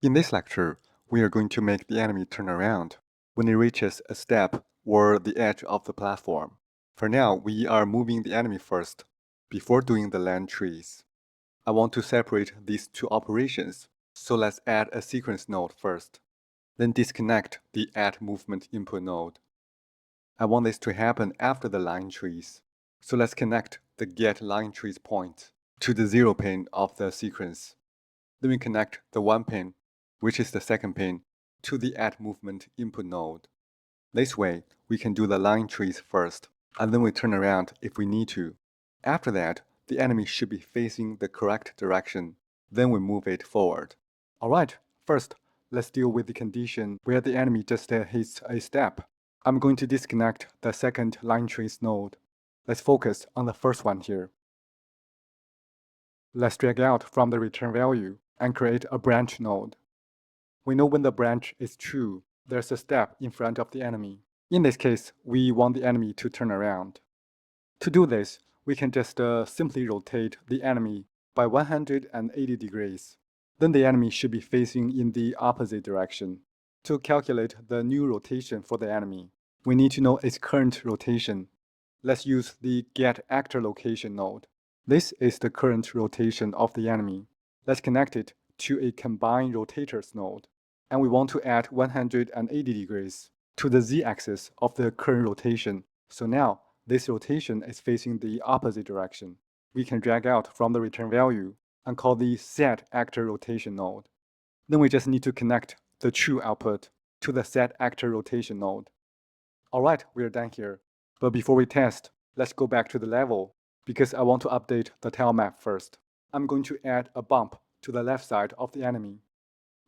In this lecture, we are going to make the enemy turn around when it reaches a step or the edge of the platform. For now, we are moving the enemy first, before doing the land trees. I want to separate these two operations, so let's add a sequence node first, then disconnect the add movement input node. I want this to happen after the line trees, so let's connect the get line trees point to the 0 pin of the sequence. Then we connect the 1 pin, which is the second pin, to the add movement input node. This way, we can do the line trees first, and then we turn around if we need to. After that, the enemy should be facing the correct direction. Then we move it forward. Alright, first, let's deal with the condition where the enemy just hits a step. I'm going to disconnect the second line trees node. Let's focus on the first one here. Let's drag out from the return value and create a branch node. We know when the branch is true, there's a step in front of the enemy. In this case, we want the enemy to turn around. To do this, we can just simply rotate the enemy by 180 degrees. Then the enemy should be facing in the opposite direction. To calculate the new rotation for the enemy, we need to know its current rotation. Let's use the getActorLocation node. This is the current rotation of the enemy. Let's connect it to a combine rotators node. And we want to add 180 degrees to the z-axis of the current rotation. So now, this rotation is facing the opposite direction. We can drag out from the return value and call the setActorRotation node. Then we just need to connect the true output to the setActorRotation node. Alright, we're done here. But before we test, let's go back to the level, because I want to update the tile map first. I'm going to add a bump to the left side of the enemy.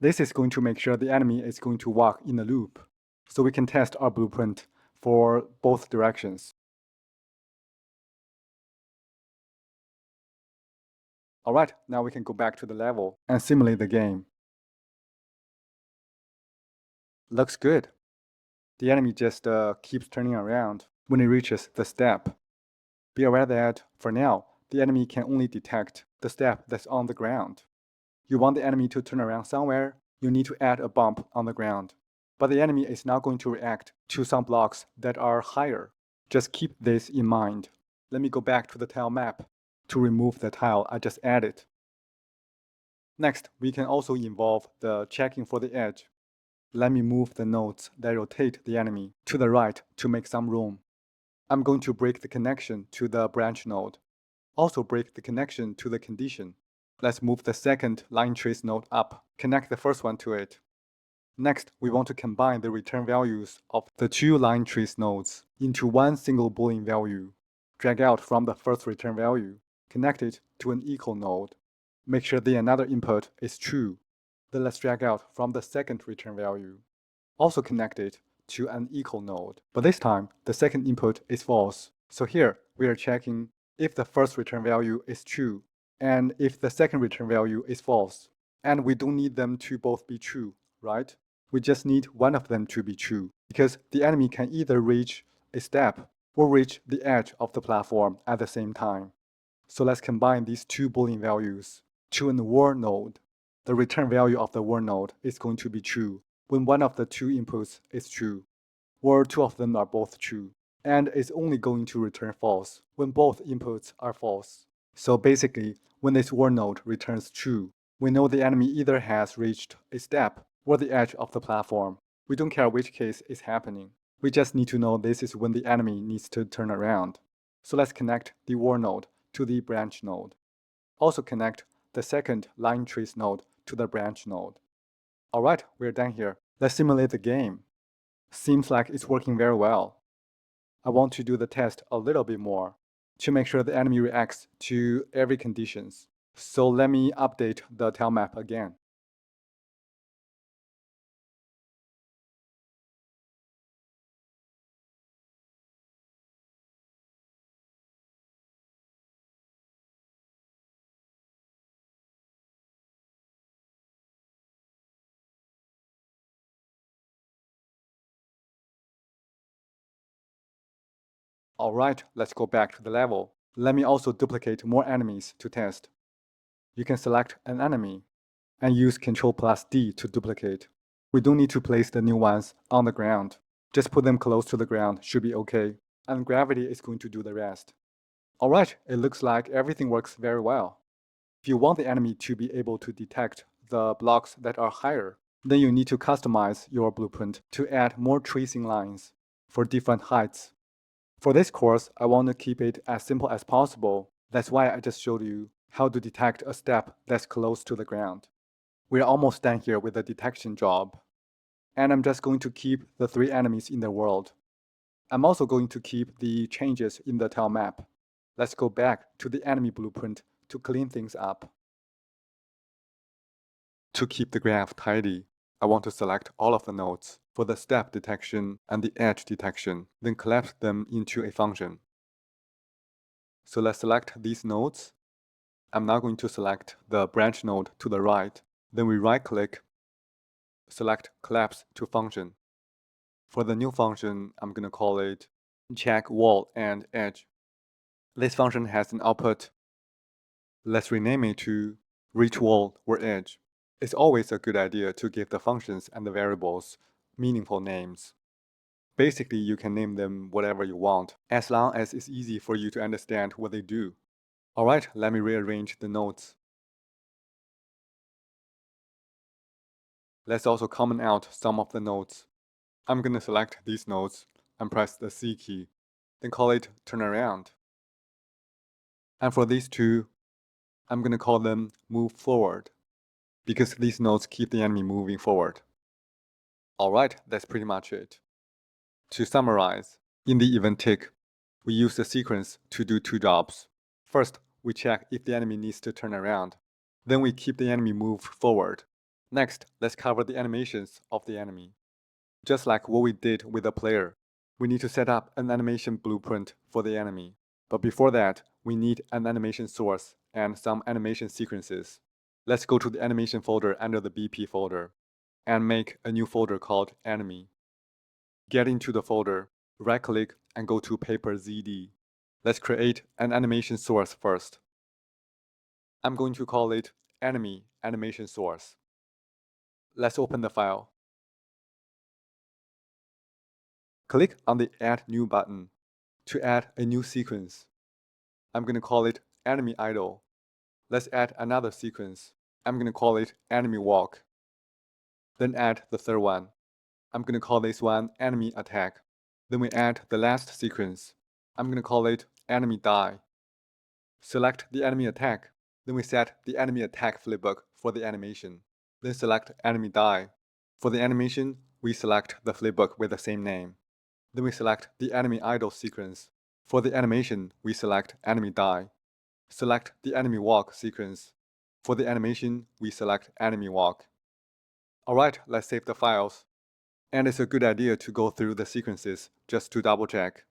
This is going to make sure the enemy is going to walk in a loop, so we can test our blueprint for both directions. Alright, now we can go back to the level and simulate the game. Looks good. The enemy just keeps turning around when it reaches the step. Be aware that, for now, the enemy can only detect the step that's on the ground. You want the enemy to turn around somewhere, you need to add a bump on the ground. But the enemy is not going to react to some blocks that are higher. Just keep this in mind. Let me go back to the tile map to remove the tile I just added. Next, we can also involve the checking for the edge. Let me move the nodes that rotate the enemy to the right to make some room. I'm going to break the connection to the branch node. Also break the connection to the condition. Let's move the second line trace node up, connect the first one to it. Next, we want to combine the return values of the two line trace nodes into one single Boolean value. Drag out from the first return value, connect it to an equal node. Make sure the another input is true. Then let's drag out from the second return value. Also connect it to an equal node. But this time, the second input is false. So here, we are checking if the first return value is true, and if the second return value is false. And we don't need them to both be true, right? We just need one of them to be true, because the enemy can either reach a step or reach the edge of the platform at the same time. So let's combine these two Boolean values to an OR node. The return value of the OR node is going to be true when one of the two inputs is true, or two of them are both true, and is only going to return false when both inputs are false. So basically, when this OR node returns true, we know the enemy either has reached a step or the edge of the platform. We don't care which case is happening. We just need to know this is when the enemy needs to turn around. So let's connect the OR node to the branch node. Also connect the second line trace node to the branch node. Alright, we're done here. Let's simulate the game. Seems like it's working very well. I want to do the test a little bit more to make sure the enemy reacts to every conditions. So let me update the tile map again. Alright, let's go back to the level. Let me also duplicate more enemies to test. You can select an enemy and use Ctrl+D to duplicate. We don't need to place the new ones on the ground. Just put them close to the ground, should be okay. And gravity is going to do the rest. Alright, it looks like everything works very well. If you want the enemy to be able to detect the blocks that are higher, then you need to customize your blueprint to add more tracing lines for different heights. For this course, I want to keep it as simple as possible. That's why I just showed you how to detect a step that's close to the ground. We're almost done here with the detection job. And I'm just going to keep the 3 enemies in the world. I'm also going to keep the changes in the tile map. Let's go back to the enemy blueprint to clean things up. To keep the graph tidy, I want to select all of the nodes for the step detection and the edge detection, then collapse them into a function. So let's select these nodes. I'm now going to select the branch node to the right. Then we right-click, select collapse to function. For the new function, I'm going to call it check wall and edge. This function has an output. Let's rename it to reach wall or edge. It's always a good idea to give the functions and the variables meaningful names. Basically, you can name them whatever you want, as long as it's easy for you to understand what they do. Alright, let me rearrange the nodes. Let's also comment out some of the nodes. I'm going to select these nodes and press the C key, then call it turnaround. And for these two, I'm going to call them move forward, because these nodes keep the enemy moving forward. Alright, that's pretty much it. To summarize, in the event tick, we use the sequence to do 2 jobs. First, we check if the enemy needs to turn around. Then we keep the enemy move forward. Next, let's cover the animations of the enemy. Just like what we did with the player, we need to set up an animation blueprint for the enemy. But before that, we need an animation source and some animation sequences. Let's go to the animation folder under the BP folder and make a new folder called enemy. Get into the folder, right-click and go to Paper ZD. Let's create an animation source first. I'm going to call it enemy animation source. Let's open the file. Click on the Add New button to add a new sequence. I'm going to call it enemy idle. Let's add another sequence. I'm going to call it enemy walk. Then add the third one. I'm going to call this one enemy attack. Then we add the last sequence. I'm going to call it enemy die. Select the enemy attack. Then we set the enemy attack flipbook for the animation. Then select enemy die. For the animation, we select the flipbook with the same name. Then we select the enemy idle sequence. For the animation, we select enemy die. Select the enemy walk sequence. For the animation, we select enemy walk. Alright, let's save the files. And it's a good idea to go through the sequences just to double check.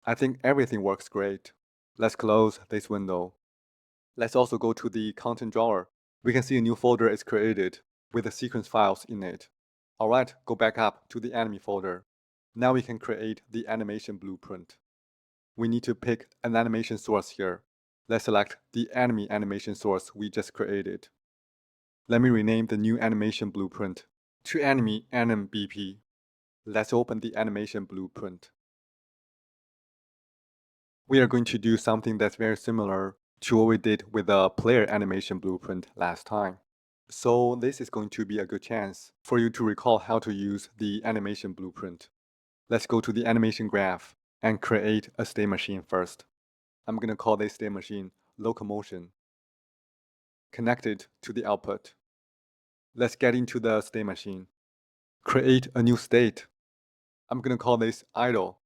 I think everything works great. Let's close this window. Let's also go to the content drawer. We can see a new folder is created with the sequence files in it. Alright, go back up to the enemy folder. Now we can create the animation blueprint. We need to pick an animation source here. Let's select the enemy animation source we just created. Let me rename the new animation blueprint to enemy NMBP. Let's open the animation blueprint. We are going to do something that's very similar to what we did with the player animation blueprint last time. So this is going to be a good chance for you to recall how to use the animation blueprint. Let's go to the animation graph and create a state machine first. I'm going to call this state machine locomotion. Connect it to the output. Let's get into the state machine. Create a new state. I'm going to call this idle.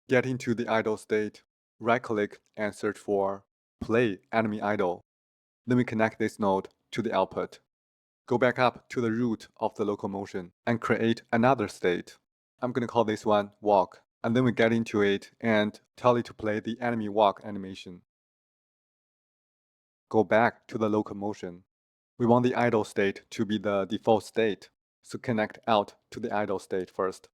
Get into the idle state. Right-click and search for play enemy idle. Then we connect this node to the output. Go back up to the root of the locomotion and create another state. I'm going to call this one walk. And then we get into it and tell it to play the enemy walk animation. Go back to the locomotion. We want the idle state to be the default state, so connect out to the idle state first.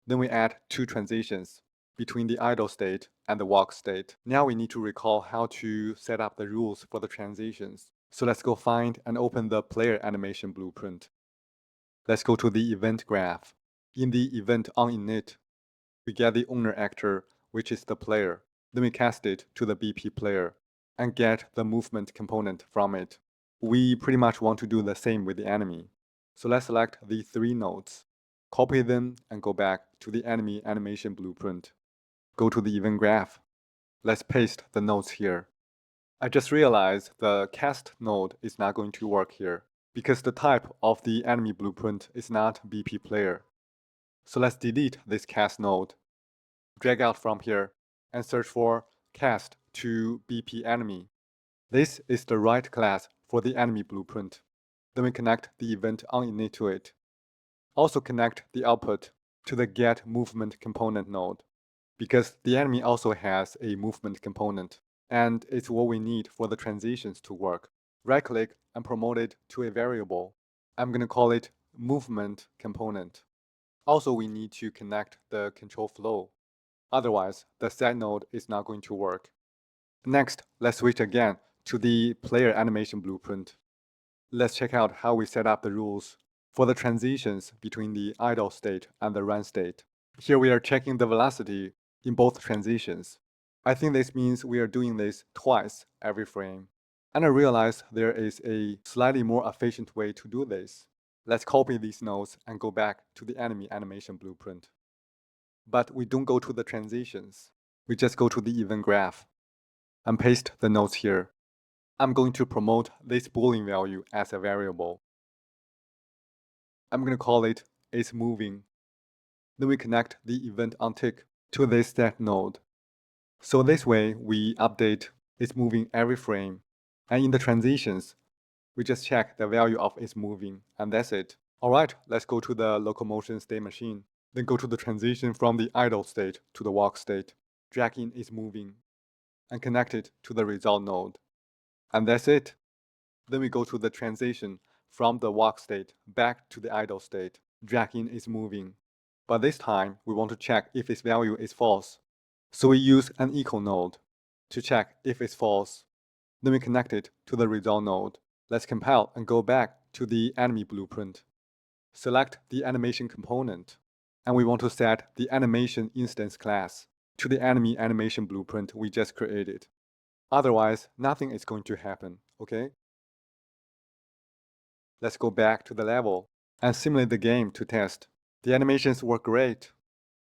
Then we add 2 transitions between the idle state and the walk state. Now we need to recall how to set up the rules for the transitions. So let's go find and open the player animation blueprint. Let's go to the event graph. In the event onInit, we get the owner actor, which is the player. Then we cast it to the BP player and get the movement component from it. We pretty much want to do the same with the enemy. So let's select the 3 nodes, copy them and go back to the enemy animation blueprint. Go to the event graph. Let's paste the nodes here. I just realized the cast node is not going to work here because the type of the enemy blueprint is not BP player. So let's delete this cast node, drag out from here, and search for cast to BP enemy. This is the right class for the enemy blueprint. Then we connect the event onInit to it. Also connect the output to the get movement component node because the enemy also has a movement component and it's what we need for the transitions to work. Right click and promote it to a variable. I'm going to call it movement component. Also, we need to connect the control flow. Otherwise, the set node is not going to work. Next, let's switch again to the player animation blueprint. Let's check out how we set up the rules for the transitions between the idle state and the run state. Here we are checking the velocity in both transitions. I think this means we are doing this twice every frame. And I realize there is a slightly more efficient way to do this. Let's copy these nodes and go back to the enemy animation blueprint. But we don't go to the transitions. We just go to the event graph and paste the nodes here. I'm going to promote this Boolean value as a variable. I'm going to call it isMoving. Then we connect the event onTick to this stat node. So this way we update isMoving every frame. And in the transitions, we just check the value of isMoving and that's it. Alright, let's go to the locomotion state machine. Then go to the transition from the idle state to the walk state. Drag in isMoving and connect it to the result node. And that's it. Then we go to the transition from the walk state back to the idle state. Drag in isMoving. But this time, we want to check if its value is false. So we use an equal node to check if it's false. Then we connect it to the result node. Let's compile and go back to the enemy blueprint. Select the animation component. And we want to set the animation instance class to the enemy animation blueprint we just created. Otherwise, nothing is going to happen, okay? Let's go back to the level and simulate the game to test. The animations work great.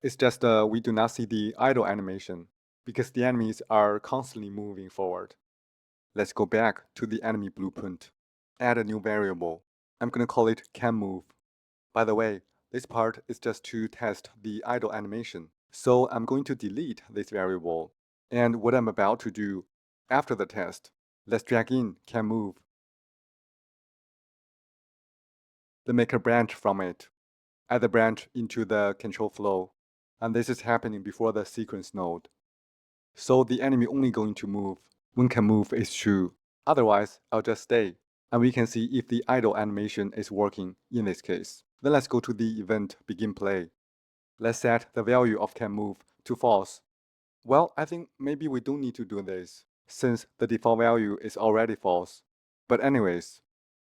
It's just we do not see the idle animation because the enemies are constantly moving forward. Let's go back to the enemy blueprint. Add a new variable. I'm going to call it canMove. By the way, this part is just to test the idle animation. So I'm going to delete this variable. And what I'm about to do after the test, let's drag in canMove. Then make a branch from it. Add the branch into the control flow. And this is happening before the sequence node. So the enemy only going to move when canMove is true. Otherwise, I'll just stay. And we can see if the idle animation is working in this case. Then let's go to the event begin play. Let's set the value of canMove to false. Well, I think maybe we don't need to do this since the default value is already false. But anyways,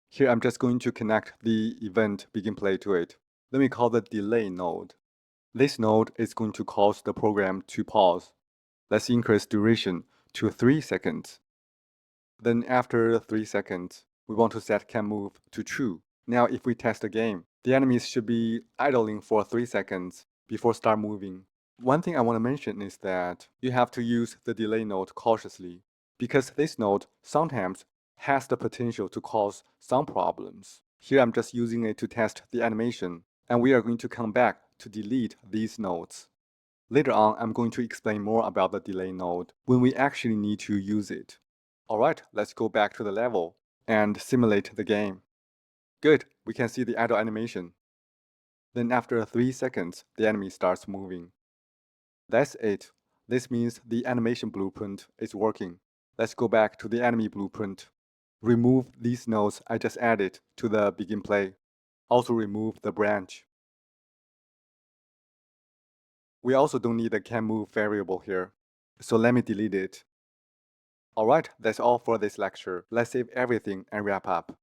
here I'm just going to connect the event begin play to it. Then we call the delay node. This node is going to cause the program to pause. Let's increase duration to 3 seconds. Then after 3 seconds, we want to set canMove to true. Now if we test the game, the enemies should be idling for 3 seconds before start moving. One thing I want to mention is that you have to use the delay node cautiously because this node sometimes has the potential to cause some problems. Here I'm just using it to test the animation, and we are going to come back to delete these nodes. Later on, I'm going to explain more about the delay node when we actually need to use it. Alright, let's go back to the level and simulate the game. Good, we can see the idle animation. Then after 3 seconds, the enemy starts moving. That's it. This means the animation blueprint is working. Let's go back to the enemy blueprint. Remove these nodes I just added to the begin play. Also remove the branch. We also don't need a canMove variable here, so let me delete it. Alright, that's all for this lecture. Let's save everything and wrap up.